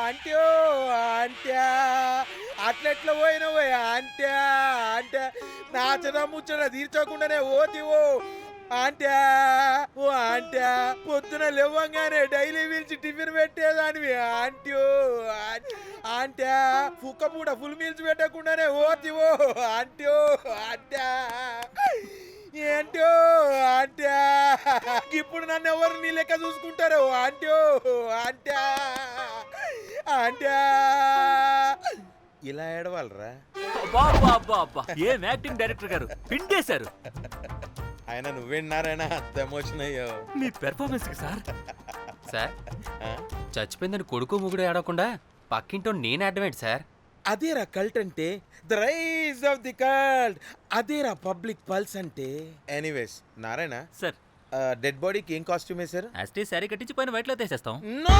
ఆంట్యో ఆంట్యా అట్లెట్లా పోయినవో ఆంట్యా అంటే నాచన ముచ్చట తీర్చకుండానే ఓతివో ఆంట్యా ఓ ఆంట్యా పొద్దున లేవంగానే డైలీ పిలిచి టిఫిన్ పెట్టేదానివి ఆంట్యో ఆంట్యా కుక్క పూట ఫుల్ మీల్స్ పెట్టకుండానే ఓతివో ఆంట్యో ఆంట్యా ఏంటో ఆంట్యా ఇప్పుడు నన్ను ఎవరు నీ లెక్క చూసుకుంటారు ఆంట్యో ఆంట్యా ఆంట్యా ఇలా ఏడవాలరా ఏం యాక్టింగ్ డైరెక్టర్ గారు పిండేశారు. ఆయన నువ్వేనారాయణ అంత ఎమోషన్ అయ్యో మీ పెర్ఫార్మెన్స్ కి సార్. సార్ చచ్చిపోయిందని కొడుకు ముగుడు ఏడవకుండా పక్కింటో నేను అడ్డమేంటి సార్? అదేరా కల్ట్ అంటే the rise of the cult, అదేరా పబ్లిక్ పల్స్ అంటే. ఎనీవేస్ నారాయణ సార్, డెడ్ బాడీకి ఏం కాస్ట్యూమ్ వేశారు? యాస్టీ శారీ కట్టించి పైన వైట్లో తీసేస్తాం. నో!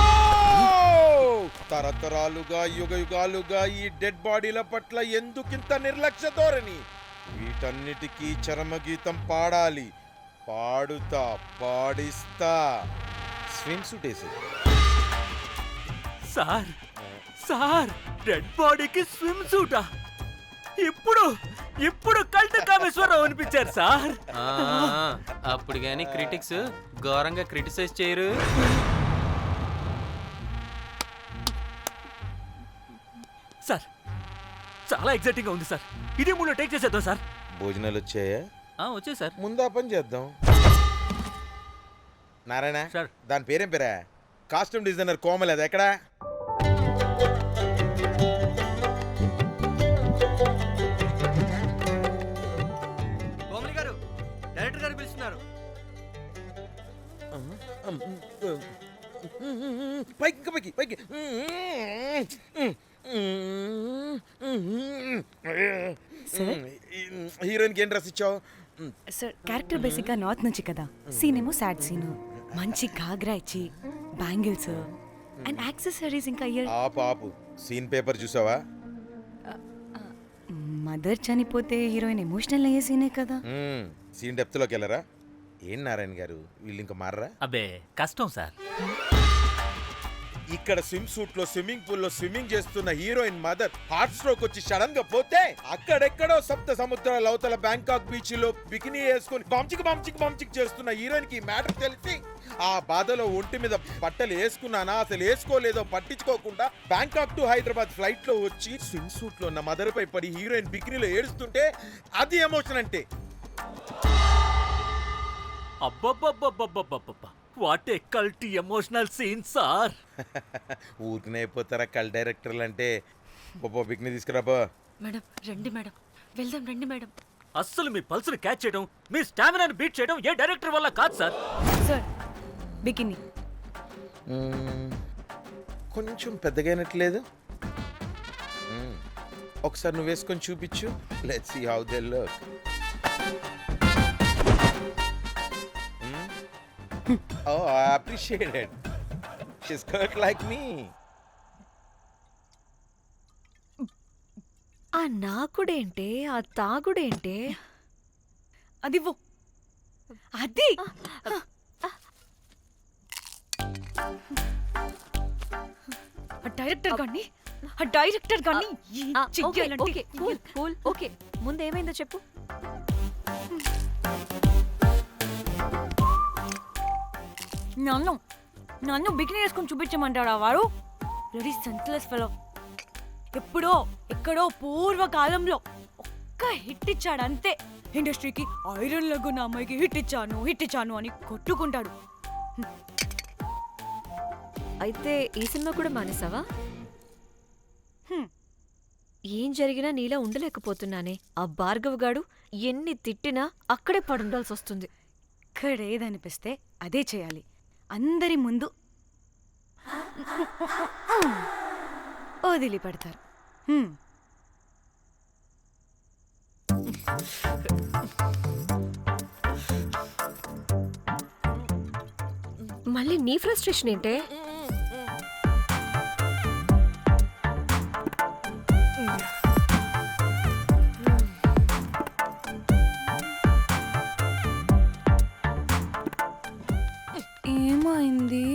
తరతరాలుగా యుగ యుగాలుగా ఈ డెడ్ బాడీల పట్ల ఎందుకింత నిర్లక్ష్య ధోరణి? వీటన్నిటికీ చరమగీతం పాడాలి. పాడుతా, పాడిస్తా. స్విమ్ సూట్ వేసి సార్ సార్ డెడ్ బాడీకి స్విమ్ సూటా? ఇప్పుడు ఇప్పుడు కల్ట్ కామేశ్వరరావు అనిపించారు సార్. అప్పుడు గాని క్రిటిక్స్ ఘోరంగా క్రిటిసైజ్ చేయరు. సార్ చాలా ఎక్సైటింగ్ గా ఉంది సార్. ఇదే మూడు టేక్ చేసేద్దాం సార్. భోజనాలు వచ్చాయా? వచ్చే సార్. ముందు ఆ పని చేద్దాం. నారాయణ సార్. దాని పేరేం పేరా? కాస్ట్యూమ్ డిజైనర్ కోమల్, అది ఎక్కడా? కోమలి గారు, డైరెక్టర్ గారు పిలుస్తున్నారు. పైకి ఇంకా పైకి పైకి. హీరోయిన్ కి ఏం డ్రెస్ ఇచ్చావు? సార్ క్యారెక్టర్ బేసిక్ గా నార్త్ నుంచి కదా, సీన్ ఏమో సాడ్ సీన్. మంచి ఘాగ్రా ఇచ్చి బ్యాంగిల్స్ అండ్ యాక్సెసరీస్ ఇంకా ఇయర్. ఆపు సీన్ పేపర్ చూసావా? మదర్ చనిపోతే హీరోయిన్ ఎమోషనల్ అయ్యే సీనే కదా. సీన్ డెప్త్ లోకి వెళ్ళరా? ఏం నారాయణ గారు వీళ్ళు ఇంకా మారరా? అబ్బే కష్టం సార్. ఇక్కడ స్విమ్ సూట్ లో స్విమ్మింగ్ పూల్ లో స్విమ్మింగ్ చేస్తున్న హీరోయిన్ మదర్ హార్ట్ స్ట్రోక్ వచ్చి సడన్ గా పోతే, అక్కడెక్కడో సప్త సముద్రాల అవతల బ్యాంకాక్ బీచ్ లో బికినీ వేసుకుని బంచిక్ చేస్తున్న హీరోయిన్ కి మ్యాటర్ తెలిసి ఆ బాధలో ఒంటి మీద బట్టలు వేసుకున్నానా అసలు వేసుకోలేదో పట్టించుకోకుండా బ్యాంకాక్ టు హైదరాబాద్ ఫ్లైట్ లో వచ్చి స్విమ్ సూట్ లో ఉన్న మదర్ పై పడి హీరోయిన్ బికినీలో ఏడుస్తుంటే అది ఎమోషన్ అంటే. అబ్బబ్బబ్బబ్బబ్బబ్బబ్బా, what a cult emotional scene sir. ఊరికనే అయిపోతారా కల్ డైరెక్టర్లు అంటే? బాబా బికినీ తీసుకురాబా. మేడం రండి మేడం, వెళ్దాం రండి మేడం. అస్సలు మీ పల్స్ని క్యాచ్ చేయడం, మీ స్టామినాని బీట్ చేయడం ఏ డైరెక్టర్ వల్ల కాదు సార్. సార్ బికినీ కొంచెం పెద్దగైనట్లేదు. ఒకసారి నువ్వు వేసుకొని చూపించు. Let's see how they look. Oh, I appreciate it. She's cut like me. ఆ నాకుడేంటే, ఆ తాగుడేంటే? అది అది డైరెక్టర్ గాని ఓకే, ముందేమైందో చెప్పు. నన్ను బికినీ వేసుకొని చూపించమంటాడా వాడు? Ready senseless fellow. ఎప్పుడో ఎక్కడో పూర్వకాలంలో ఒక్క హిట్ ఇచ్చాడు అంతే. ఇండస్ట్రీకి ఐరన్ లగున్న అమ్మాయికి హిట్ ఇచ్చాను అని కొట్టుకుంటాడు. అయితే ఈ సినిమా కూడా మానేసావా? ఏం జరిగినా నీలా ఉండలేకపోతున్నానే. ఆ భార్గవ్ గాడు ఎన్ని తిట్టినా అక్కడే పడుండాల్సి వస్తుంది. ఇక్కడ ఏదనిపిస్తే అదే చేయాలి. అందరి ముందు వదిలిపెడతారు. మళ్ళీ నీ ఫ్రస్ట్రేషన్ ఏంటే? ఏమైంది?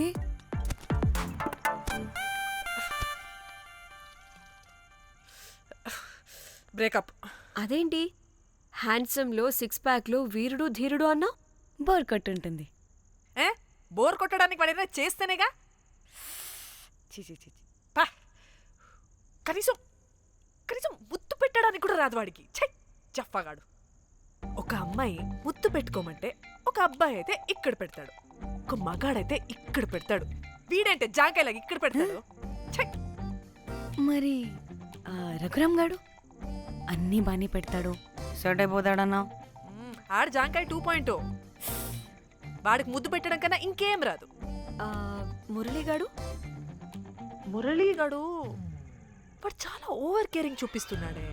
బ్రేకప్. అదేంటి హ్యాండ్సమ్లో 6 ప్యాక్లో వీరుడు ధీరుడు అన్నా? బోర్ కొట్టుంటుంది. ఏ బోర్ కొట్టడానికి వాడైనా చేస్తేనేగా. పా. కనీసం కనీసం ముద్దు పెట్టడానికి కూడా రాదు వాడికి. ఛై జఫ్ఫాగాడు. ఒక అమ్మాయి ముద్దు పెట్టుకోమంటే ఒక అబ్బాయి అయితే ఇక్కడ పెడతాడు, ఒక మగాడైతే ఇక్కడ పెడతాడు. వీడంటే జాంకాయలాగా ఇక్కడ పెడతాడు. ఛై. మరి రఘురామ్ గాడు అన్నీ బాగానే పెడతాడు, సర్ట్ అయిపోతాడన్నా? ఆడ జాంకాయ 2.0. వాడికి ముద్దు పెట్టడం కన్నా ఇంకేం రాదు. మురళీగాడు? మురళీగాడు వాడు చాలా ఓవర్ కేరింగ్ చూపిస్తున్నాడే.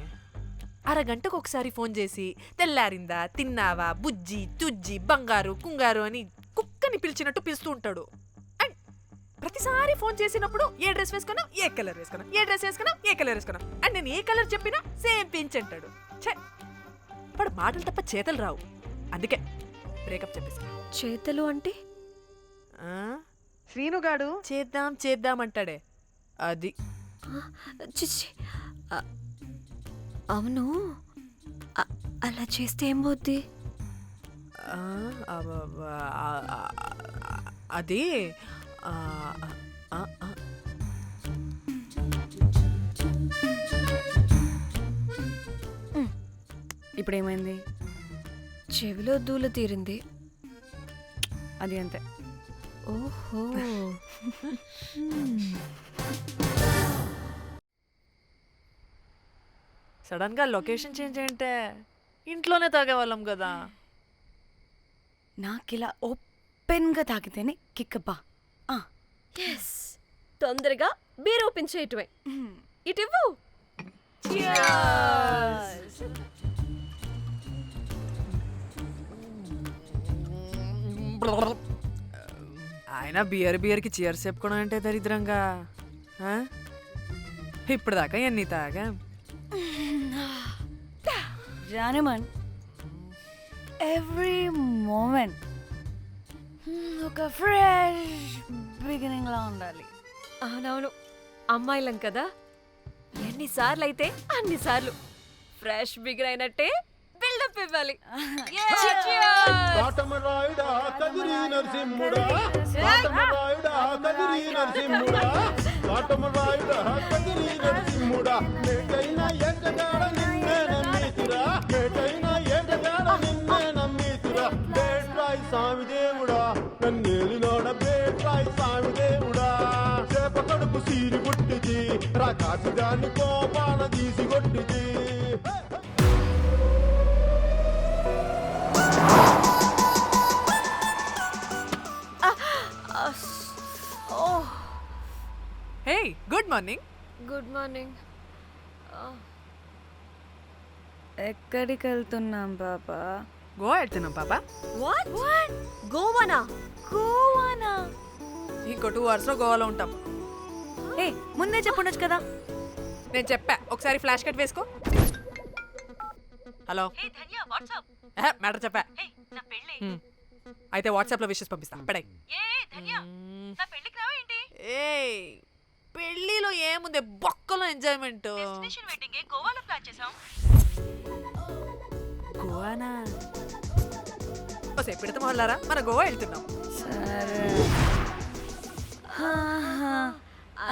అరగంటకు ఒకసారి ఫోన్ చేసి తెల్లారిందా, తిన్నావా, బుజ్జి తుజ్జి, బంగారు కుంగారు అని కుక్కని పిలిచినట్టు పిలుస్తూ ఉంటాడు. అండ్ ప్రతిసారి ఫోన్ చేసినప్పుడు ఏ డ్రెస్ వేసుకున్నా, ఏ కలర్ వేసుకున్నా, ఏ డ్రెస్ వేసుకున్నా, ఏ కలర్ వేసుకున్నా, అండ్ నేను ఏ కలర్ చెప్పినా సేమ్ పించ్ అంటాడు. ఛే, వాడు మాటలు తప్ప చేతలు రావు. అందుకే బ్రేకప్ చెప్పేసి. చేతలు అంటే? శ్రీనుగాడు చేద్దాం చేద్దాం అంటాడే అది. చిచ్చి, అవును అలా చేస్తే ఏం పోద్ది? అది ఇప్పుడేమైంది? చెవిలో దూల తీరింది. అది అంతే. ఓహో. సడన్ గా లొకేషన్ చేంజ్ అంటే ఇంట్లోనే తాగేవాళ్ళం కదా. నాకిలా ఓపెన్గా తాగితేనే కిక్కబ్బా. ఎస్, తొందరగా బీర్ ఓపెన్ చేయటమే. ఇటివ్వు. ఆయన బియర్కి చియర్స్ చెప్పుకోవడం అంటే దరిద్రంగా. ఇప్పటిదాకా ఎన్ని తాగా. జానమన్, ఎవ్రీ మూమెంట్ ఒక ఫ్రెష్ బిగినింగ్ లా ఉండాలి. అవునవును, అమ్మాయిలం కదా, ఎన్నిసార్లు అయితే అన్నిసార్లు ఫ్రెష్ బిగర్ అయినట్టే బిల్డప్ ఇవ్వాలి. కాటమరాయుడా కదిరి నరసింహుడా, కాటమరాయుడా కదిరి నరసింహుడా, కాటమరాయుడా కదిరి నరసింహుడా, మేటైన ఎక్కడాడ నిన్నే నమ్మితురా, మేటైన ఎక్కడాడ నిన్నే నమ్మితురా, బేట్రాయి స్వామి దేవుడా కన్నేలినోడ, బేట్రాయి స్వామి దేవుడా, చేప కడుపు సీరి కొట్టిది, రాకాసి దాన్ని కోపాన తీసి కొట్టిది. Hey good morning. Good morning. ఎక్కడికి వెళ్తున్నాం పాపా? గోవా వెళ్తున్నాం పాపా. వాట్? గోవానా? గోవానా? ఇంకో 2 hours లో గోవాలో ఉంటాం. ఏ ముందే చెప్పుండొచ్చు కదా. నేను చెప్పా, ఒకసారి ఫ్లాష్ కట్ వేసుకో. హలో మ్యాటర్ చెప్పా. అయితే వాట్సాప్ లో విషెస్ పంపిస్తా. పడాయి. ఏ పెళ్లిలో ఏముంది, బొక్కలో ఎంజాయ్మెంట్. గోవానా? ఓసే పెడతాం వాళ్ళారా, మన గోవా వెళ్తున్నాం. సరే,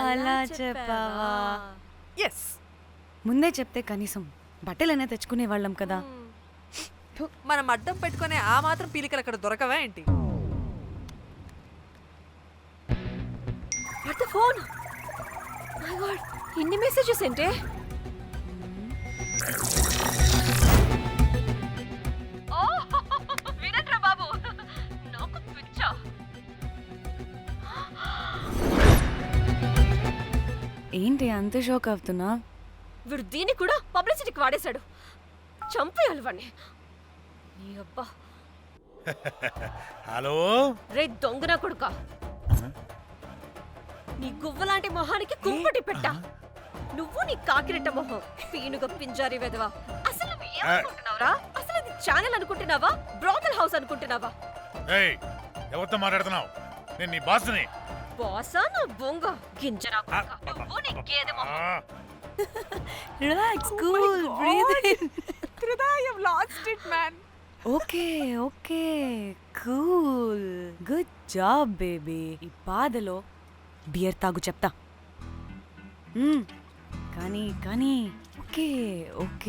అలా చెప్పావా? ఎస్, ముందే చెప్తే కనీసం బట్టలైనా తెచ్చుకునే వాళ్ళం కదా. మనం అడ్డం పెట్టుకునే ఆ మాత్రం పీలికలు అక్కడ దొరకవా ఏంటి? What the phone? My God, ఇన్ని మెసేజెస్ ఏంటే? వినట్రా బాబు, నాకు పిచ్చా. ఏంటి అంత షోక్ అవుతున్నా? వీడు దీన్ని కూడా పబ్లిసిటీకి వాడేశాడు. చంపేయాలి వాడిని. నీ అబ్బా. హలో రే దొంగన కొడుకా, నీ గువ్వలాంటి మొహానికి కుంపటి పెట్టా. నువ్వు నీ కాకిరెట్ట మొహం, పీనుగ పింజారి వెదవా. అసలు నువ్వు ఏమనుకుంటున్నావురా? అసలు ఇది ఛానల్ అనుకుంటున్నావా, బ్రోకల్ హౌస్ అనుకుంటున్నావా? ఏయ్ ఎవరితో మాట్లాడుతున్నావు? నేను నీ బాస్ని. బాసా నా బొంగ గింజరా కొడుకా. నువ్వు నీ గేదె మొహం. Relax cool breathe in I have lost it, man. Okay okay cool good job baby ఈ బాధలో బియర్ తాగు చెప్తా కానీ ఓకే ఓకే